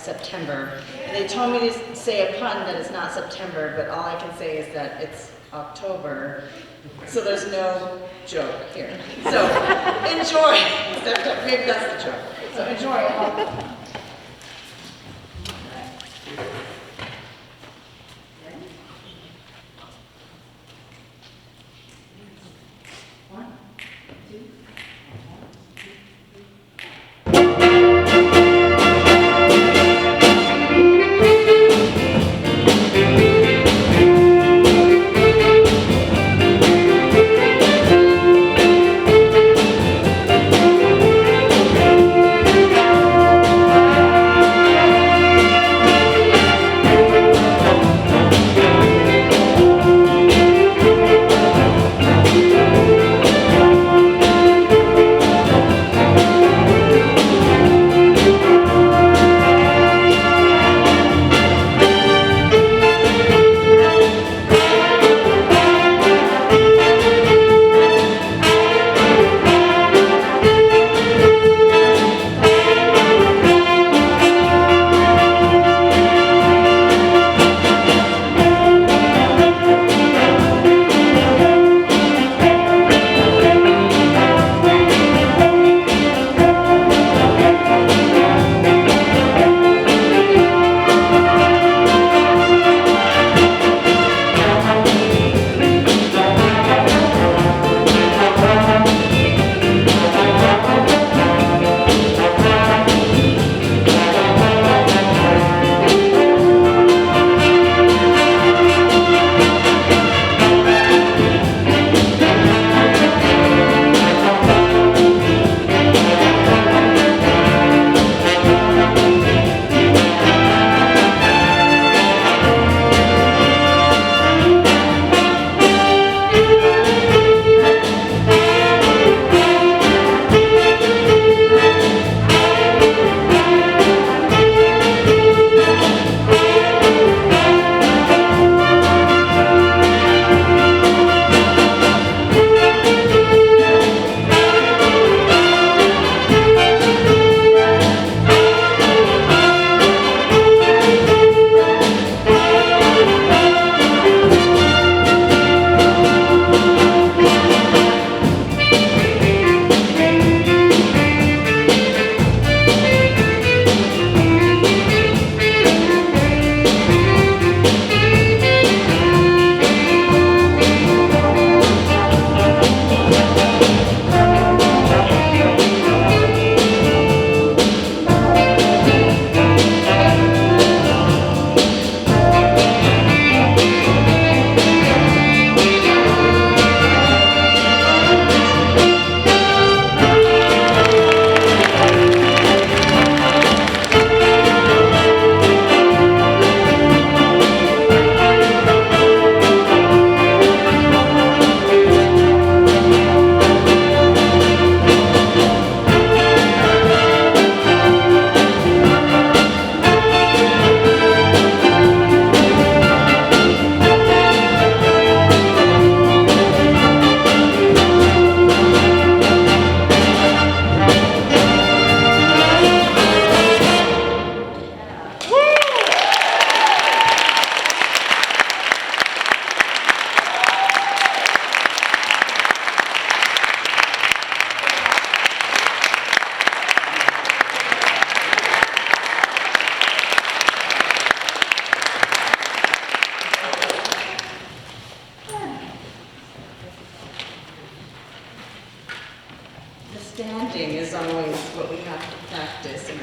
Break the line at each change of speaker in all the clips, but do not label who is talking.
September. And they told me to say a pun that it's not September, but all I can say is that it's October. So there's no joke here. So enjoy. Maybe that's the joke. So enjoy.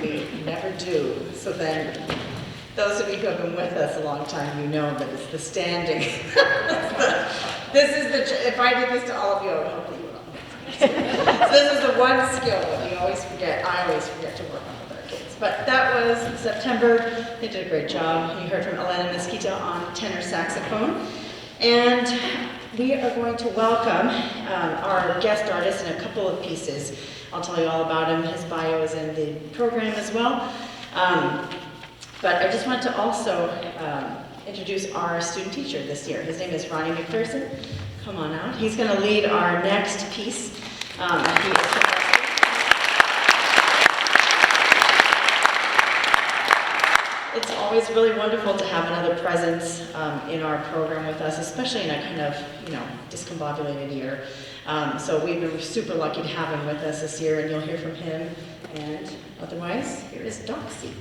we never do. So then, those of you who have been with us a long time, you know that it's the standing. If I did this to all of you, I would hope that you would all get so this is the one skill that we always forget, I always forget to work on with our kids. But that was September. They did a great job. You heard from Elena Mesquita on tenor saxophone. And we are going to welcome our guest artist in a couple of pieces. I'll tell you all about him. His bio is in the program as well. But I just want to also introduce our student teacher this year. His name is Ronnie Mcpherson. Come on out. He's going to lead our next piece. It's always really wonderful to have another presence in our program with us, especially in a kind of, discombobulated year. So we've been super lucky to have him with us this year, and you'll hear from him. And otherwise, here is Doxie.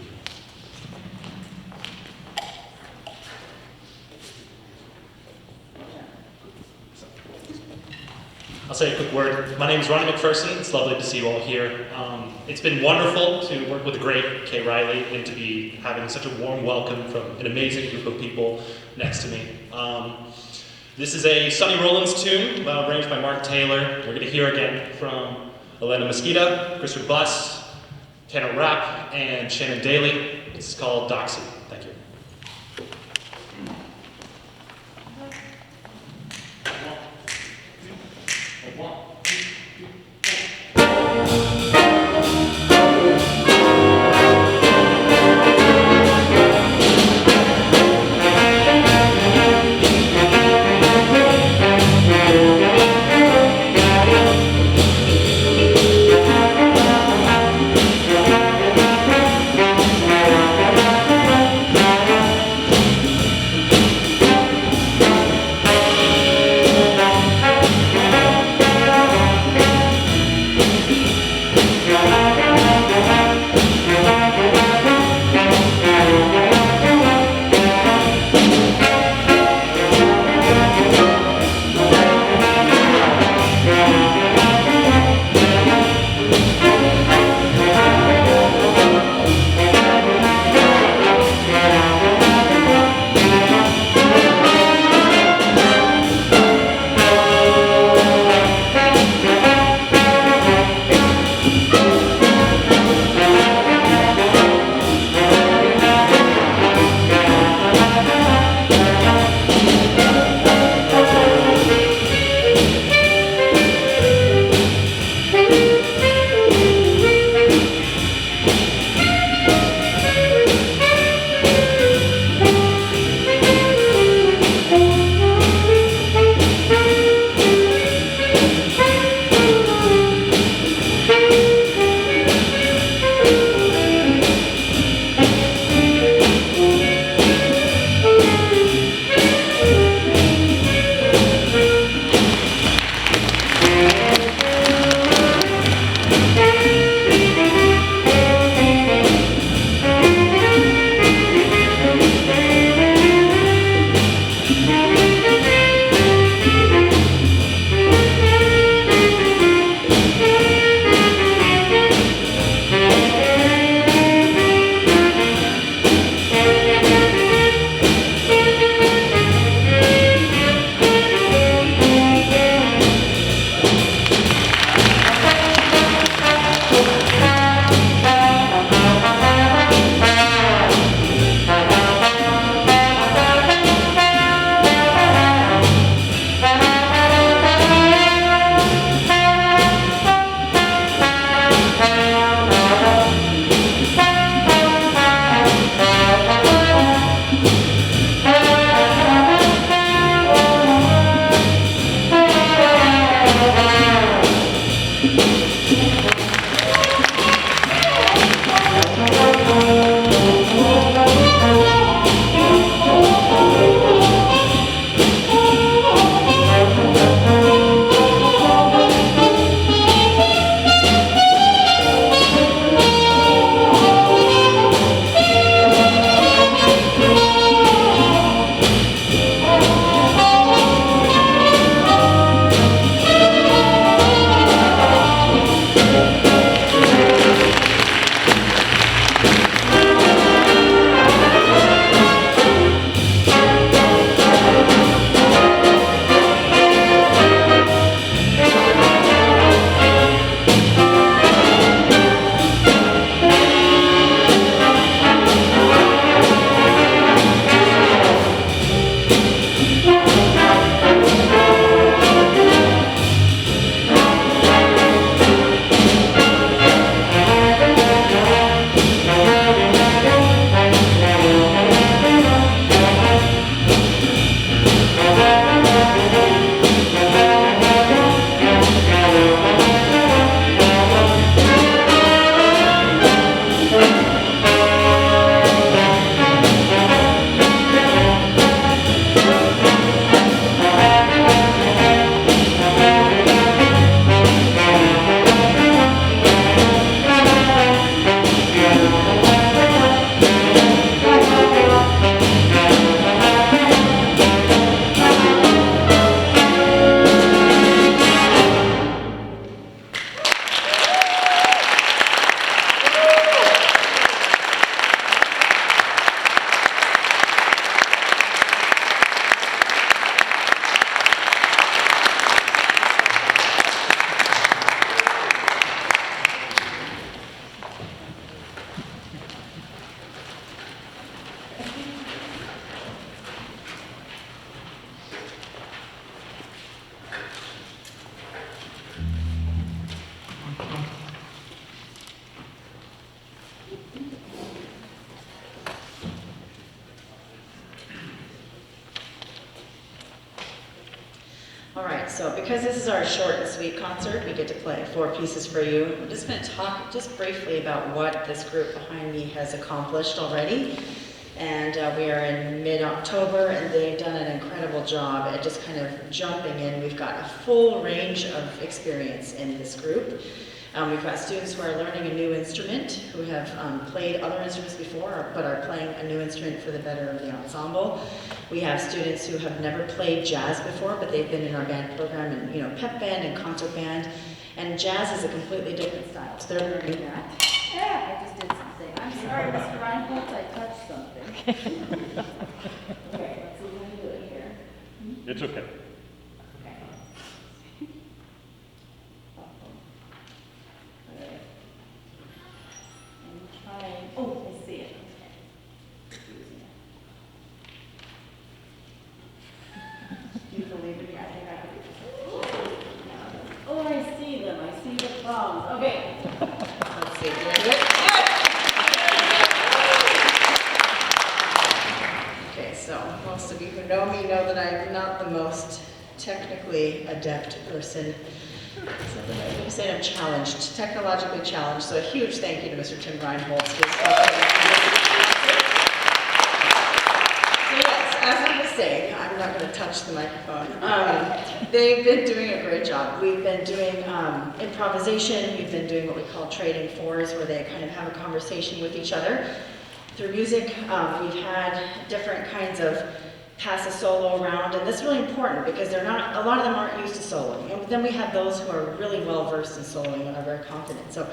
I'll say a quick word. My name is Ronnie Mcpherson. It's lovely to see you all here. It's been wonderful to work with the great Kay Riley and to be having such a warm welcome from an amazing group of people next to me. This is a Sonny Rollins tune, arranged by Mark Taylor. We're going to hear again from Elena Mesquita, Christopher Buss, Tanner Rapp, and Shannon Daly. This is called Doxie. Thank you.
so because this is our short and sweet concert, we get to play 4 pieces for you. I'm just going to talk just briefly about what this group behind me has accomplished already. And we are in mid-October, and they've done an incredible job at just kind of jumping in. We've got a full range of experience in this group. We've got students who are learning a new instrument, who have played other instruments before, but are playing a new instrument for the better of the ensemble. We have students who have never played jazz before, but they've been in our band program and pep band and concert band. And jazz is a completely different style, so they're learning that.
Yeah, I just did something. I'm sorry, Mr. Reinholz, I touched something. Okay, let's see how we do it here.
It's okay.
Okay. Okay. And try, oh, I see it. Do you believe in me? I think I could do this. Oh, I see them. I see the thumbs. Okay.
Let's see, can I do it? Okay, so most of you who know me know that I'm not the most technically adept person. I'm going to say I'm challenged, technologically challenged. So a huge thank you to Mr. Tim Reinholz. So yes, as I was saying, I'm not going to touch the microphone. They've been doing a great job. We've been doing improvisation. We've been doing what we call trading fours, where they kind of have a conversation with each other. Through music, we've had different kinds of pass a solo around, and this is really important because a lot of them aren't used to soloing. And then we have those who are really well versed in soloing and are very confident. So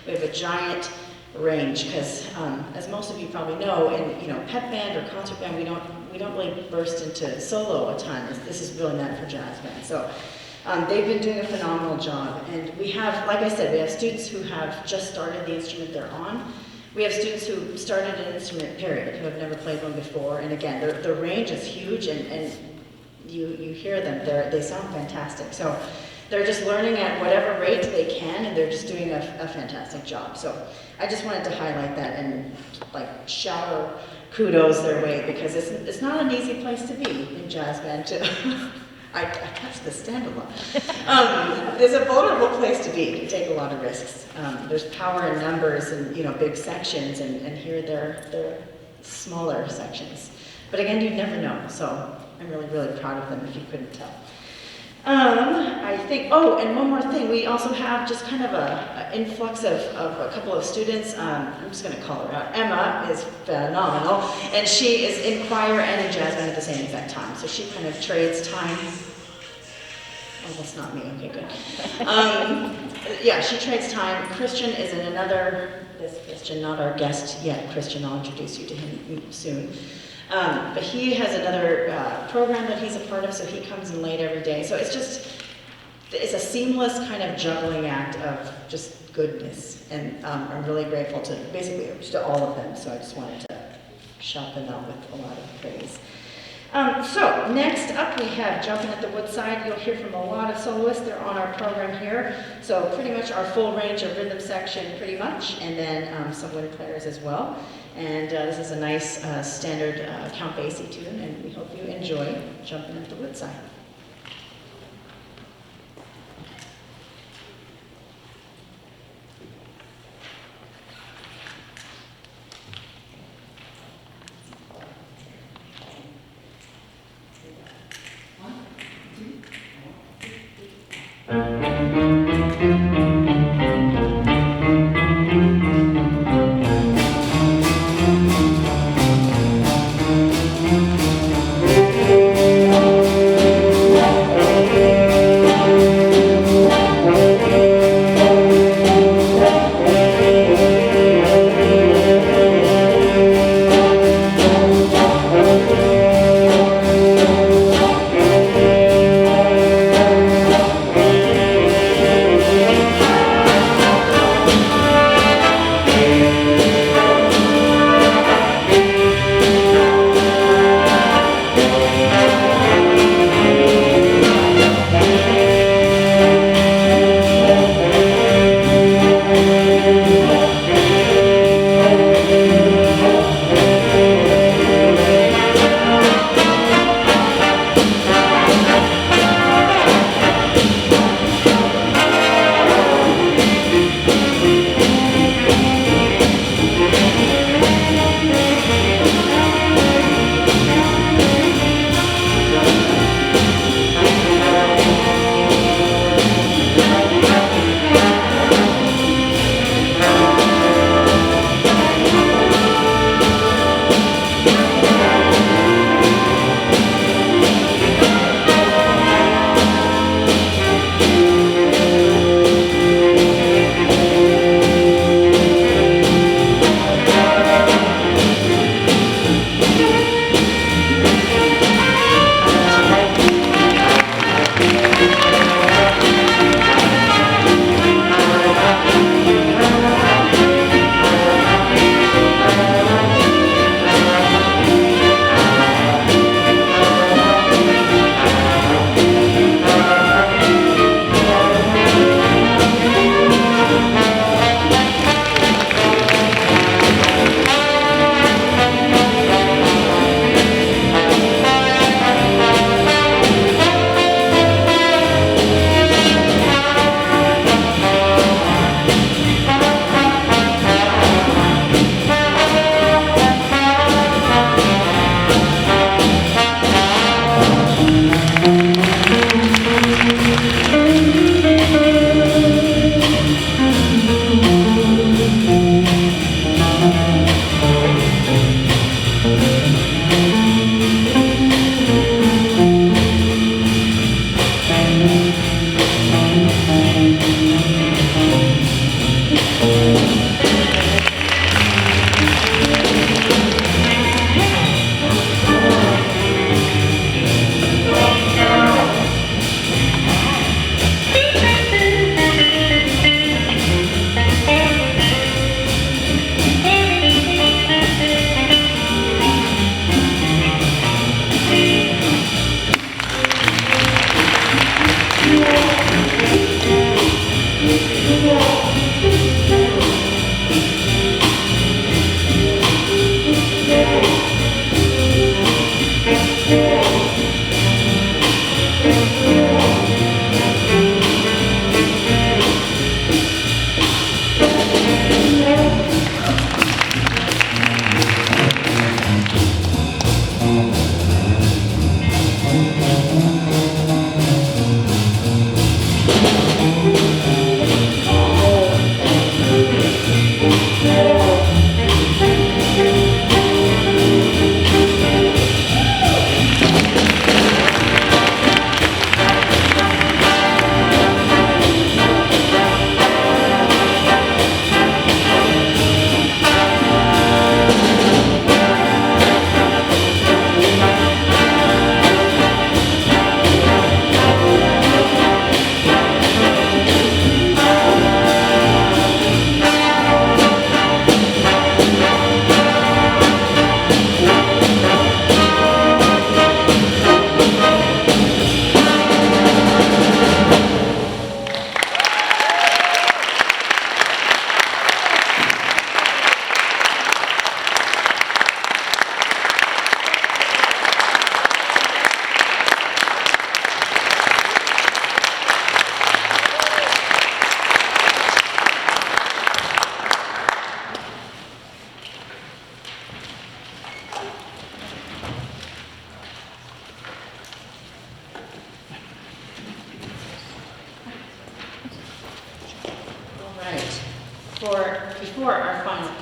we have a giant range because, as most of you probably know, in pep band or concert band, we don't really burst into solo a ton. This is really meant for jazz band. So they've been doing a phenomenal job, and we have, like I said, we have students who have just started the instrument they're on. We have students who started an instrument, period, who have never played one before, and again, the range is huge, and you hear them, they sound fantastic. So they're just learning at whatever rate they can, and they're just doing a fantastic job. So I just wanted to highlight that and shower kudos their way, because it's not an easy place to be in jazz band too. I touched the stand a lot. There's a vulnerable place to be. You take a lot of risks. There's power in numbers and big sections, and here they're smaller sections. But again, you'd never know. So I'm really, really proud of them, if you couldn't tell. I think, and one more thing, we also have just kind of an influx of a couple of students. I'm just going to call her out. Emma is phenomenal, and she is in choir and in jazz band at the same exact time. So she kind of trades time. Oh, that's not me. Okay, good. Yeah, she trades time. Christian is in this Christian, not our guest yet. Christian, I'll introduce you to him soon. But he has another program that he's a part of, so he comes in late every day. So it's a seamless kind of juggling act of just goodness. And I'm really grateful to all of them. So I just wanted to shout them out with a lot of praise. So next up we have Jumping at the Woodside. You'll hear from a lot of soloists. They're on our program here. So pretty much our full range of rhythm section pretty much, and then some wind players as well. And this is a nice standard Count Basie tune, and we hope you enjoy Jumping at the Woodside.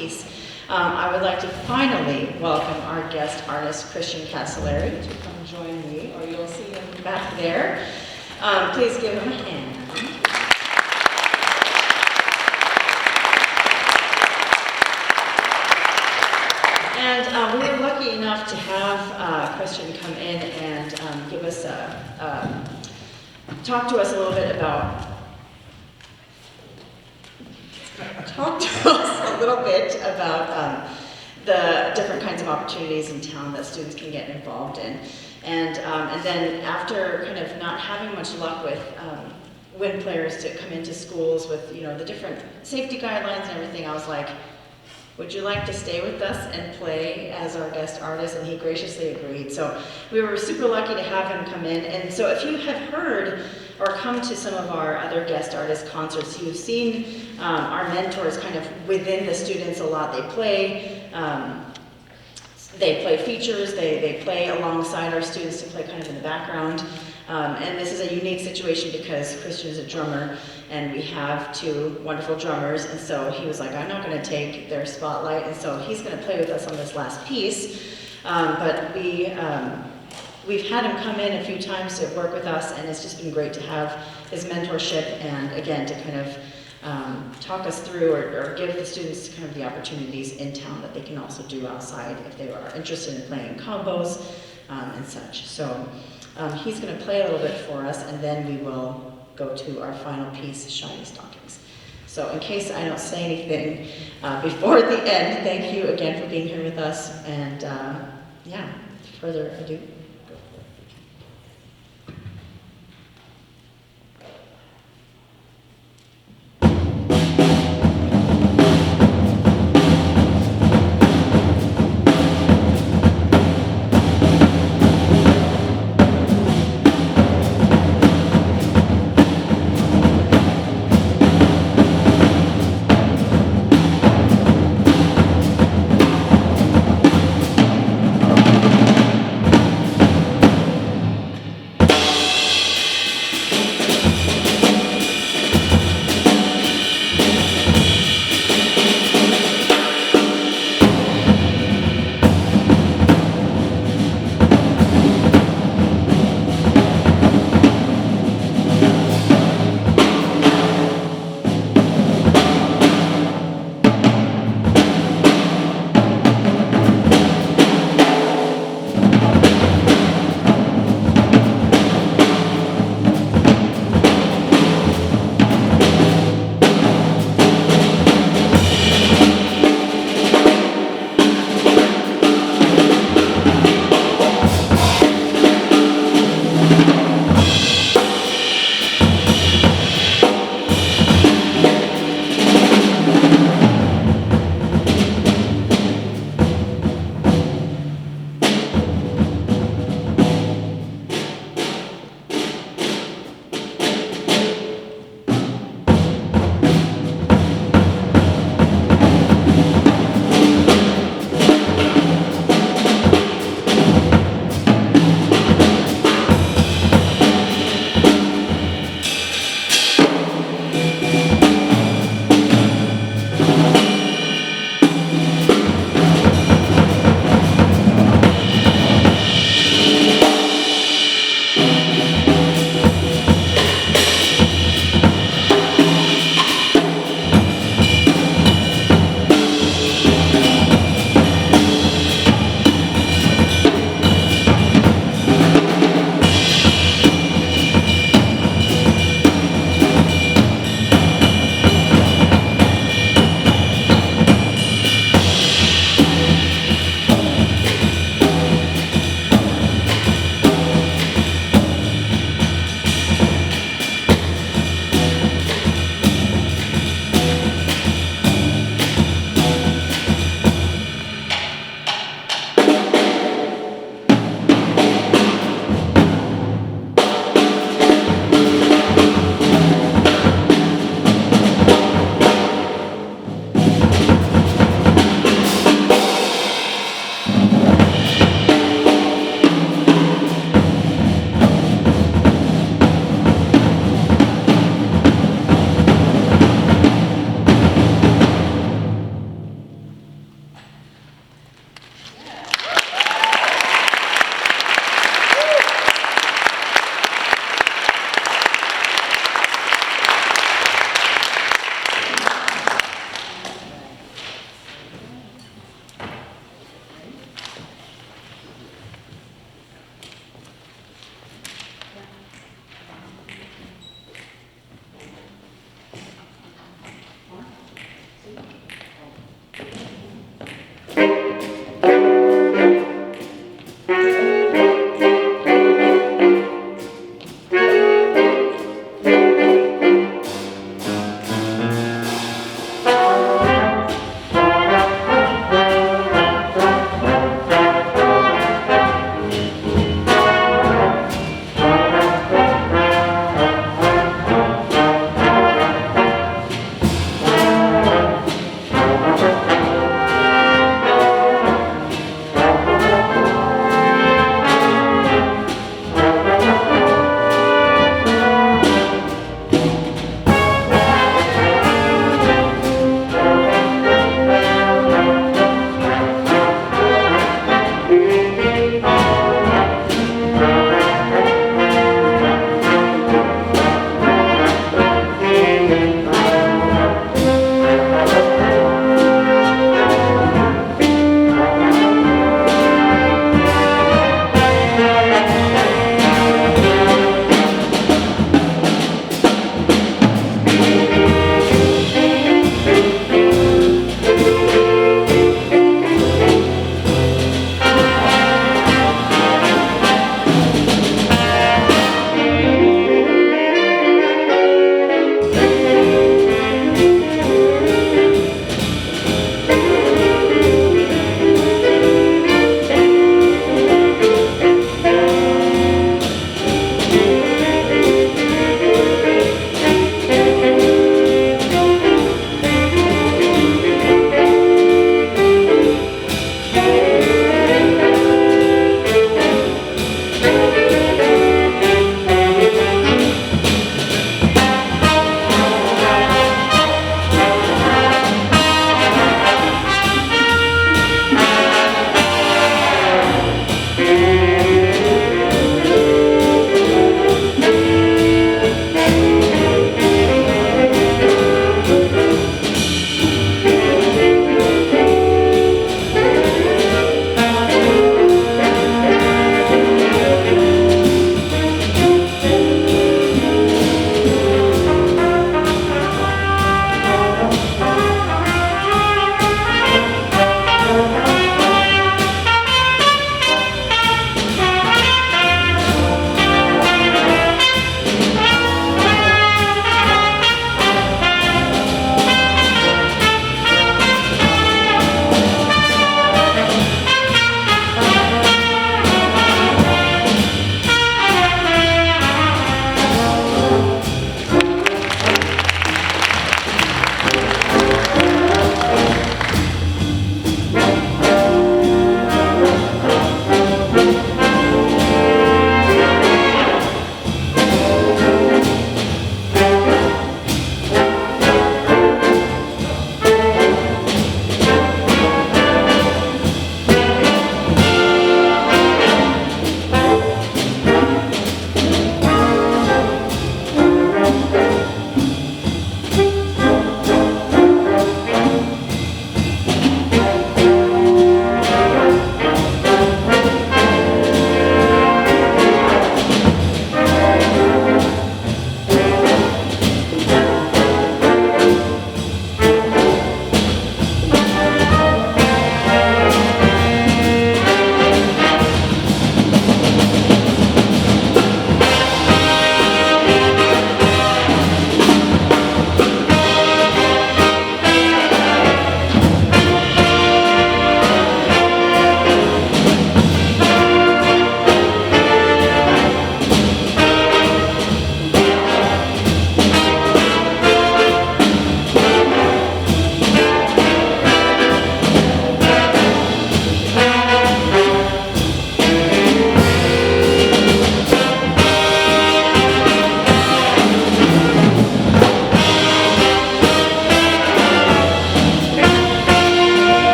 piece, I would like to finally welcome our guest artist, Christian Castellari, to come join me, or you'll see him back there. Please give him a hand. And we were lucky enough to have Christian come in and give us talk to us a little bit about the different kinds of opportunities in town that students can get involved in. And then after kind of not having much luck with WIN players to come into schools with, you know, the different safety guidelines and everything, I was like, would you like to stay with us and play as our guest artist? And he graciously agreed. So we were super lucky to have him come in. And so if you have heard or come to some of our other guest artist concerts, you've seen our mentors kind of within the students a lot. They play features, they play alongside our students to play kind of in the background. And this is a unique situation because Christian is a drummer and we have two wonderful drummers, and so he was like, I'm not going to take their spotlight, and so he's going to play with us on this last piece. But we've had him come in a few times to work with us, and it's just been great to have his mentorship and again to kind of talk us through or give the students kind of the opportunities in town that they can also do outside if they are interested in playing combos and such. So he's going to play a little bit for us, and then we will go to our final piece, Shiny Stockings. So in case I don't say anything before the end, thank you again for being here with us, and yeah, further ado.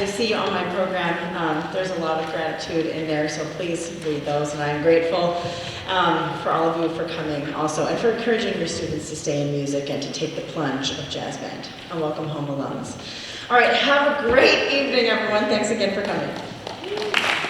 as you see on my program, there's a lot of gratitude in there, so please read those, and I'm grateful for all of you for coming also, and for encouraging your students to stay in music and to take the plunge of jazz band. And welcome home alums. All right, have a great evening, everyone. Thanks again for coming.